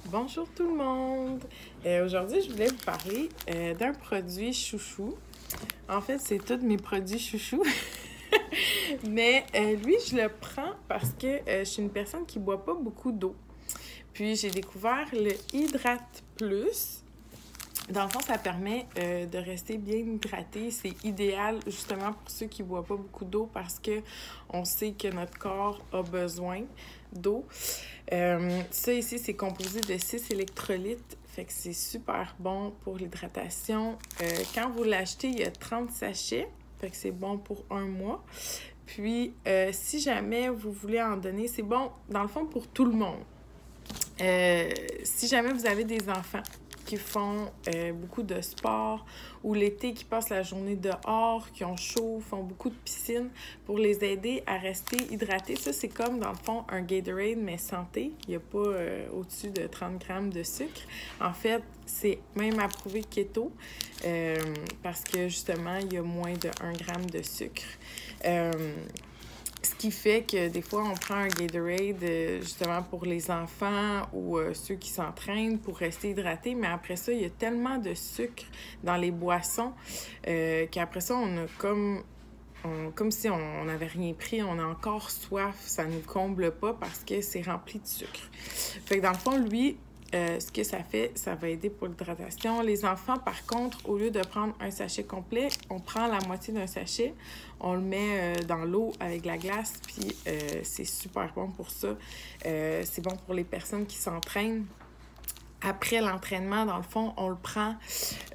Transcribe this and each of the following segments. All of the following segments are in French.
Bonjour tout le monde! Aujourd'hui, je voulais vous parler d'un produit chouchou. En fait, c'est tous mes produits chouchous. Mais lui, je le prends parce que je suis une personne qui ne boit pas beaucoup d'eau. Puis, j'ai découvert le Hydrate Plus. Dans le fond, ça permet de rester bien hydraté. C'est idéal justement pour ceux qui ne boivent pas beaucoup d'eau parce qu'on sait que notre corps a besoin d'eau. Ça ici, c'est composé de 6 électrolytes. Fait que c'est super bon pour l'hydratation. Quand vous l'achetez, il y a 30 sachets. Fait que c'est bon pour 1 mois. Puis, si jamais vous voulez en donner, c'est bon, dans le fond, pour tout le monde. Si jamais vous avez des enfants qui font beaucoup de sport ou l'été qui passent la journée dehors, qui ont chaud, font beaucoup de piscine, pour les aider à rester hydratés. Ça, c'est comme, dans le fond, un Gatorade, mais santé. Il n'y a pas au-dessus de 30 grammes de sucre. En fait, c'est même approuvé keto parce que, justement, il y a moins de 1 gramme de sucre. Ce qui fait que des fois, on prend un Gatorade justement pour les enfants ou ceux qui s'entraînent pour rester hydratés. Mais après ça, il y a tellement de sucre dans les boissons qu'après ça, on a comme si on n'avait rien pris, on a encore soif. Ça ne nous comble pas parce que c'est rempli de sucre. Fait que dans le fond, lui, ce que ça fait, ça va aider pour l'hydratation. Les enfants, par contre, au lieu de prendre un sachet complet, on prend la moitié d'un sachet, on le met dans l'eau avec de la glace, puis c'est super bon pour ça. C'est bon pour les personnes qui s'entraînent. Après l'entraînement, dans le fond, on le prend,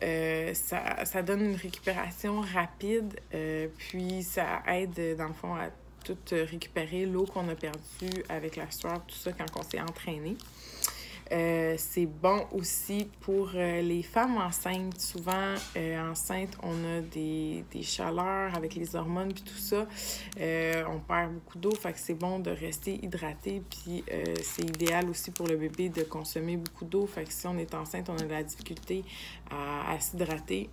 ça donne une récupération rapide, puis ça aide, dans le fond, à tout récupérer l'eau qu'on a perdue avec la sueur, tout ça, quand on s'est entraîné. C'est bon aussi pour les femmes enceintes. Souvent, enceintes, on a des chaleurs avec les hormones puis tout ça. On perd beaucoup d'eau, fait que c'est bon de rester hydraté. Puis c'est idéal aussi pour le bébé de consommer beaucoup d'eau. Fait que si on est enceinte, on a de la difficulté à s'hydrater.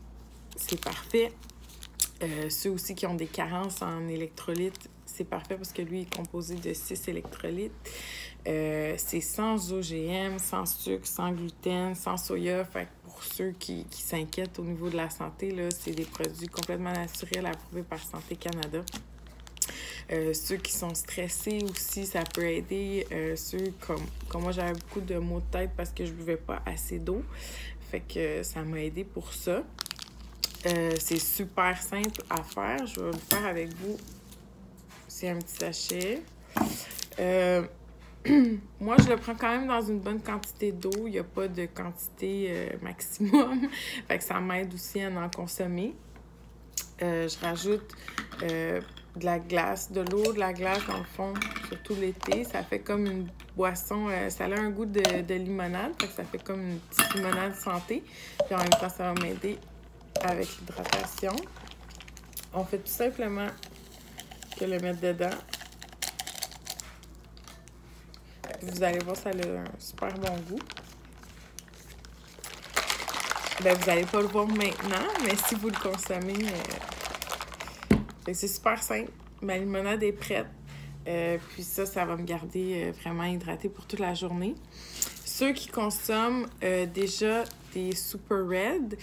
C'est parfait. Ceux aussi qui ont des carences en électrolytes, c'est parfait parce que lui est composé de 6 électrolytes. C'est sans OGM, sans sucre, sans gluten, sans soya. Fait que pour ceux qui s'inquiètent au niveau de la santé, là, c'est des produits complètement naturels approuvés par Santé Canada. Ceux qui sont stressés aussi, ça peut aider. Ceux comme moi, j'avais beaucoup de maux de tête parce que je buvais pas assez d'eau. Fait que ça m'a aidé pour ça. C'est super simple à faire. Je vais le faire avec vous. C'est un petit sachet. Moi, je le prends quand même dans une bonne quantité d'eau. Il n'y a pas de quantité maximum. Fait que ça m'aide aussi à en consommer. Je rajoute de la glace, de l'eau, de la glace dans le fond, surtout l'été. Ça fait comme une boisson, ça a un goût de limonade. Fait que ça fait comme une petite limonade santé. Puis en même temps, ça va m'aider avec l'hydratation. On fait tout simplement que le mettre dedans. Vous allez voir, ça a un super bon goût. Ben, vous n'allez pas le voir maintenant, mais si vous le consommez, c'est super simple. Ma limonade est prête. Puis ça va me garder vraiment hydratée pour toute la journée. Ceux qui consomment déjà des Super Red,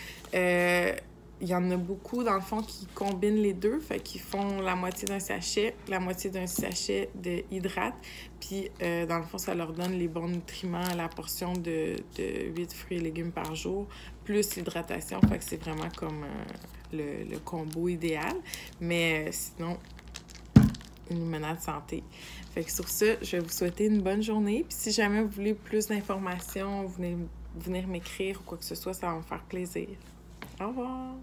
il y en a beaucoup, dans le fond, qui combinent les deux. Fait qu'ils font la moitié d'un sachet de hydrate. Puis, dans le fond, ça leur donne les bons nutriments à la portion de 8 fruits et légumes par jour, plus l'hydratation. Fait que c'est vraiment comme le combo idéal. Mais sinon, une limonade santé. Fait que sur ce, je vais vous souhaiter une bonne journée. Puis si jamais vous voulez plus d'informations, venir m'écrire ou quoi que ce soit, ça va me faire plaisir. Au revoir!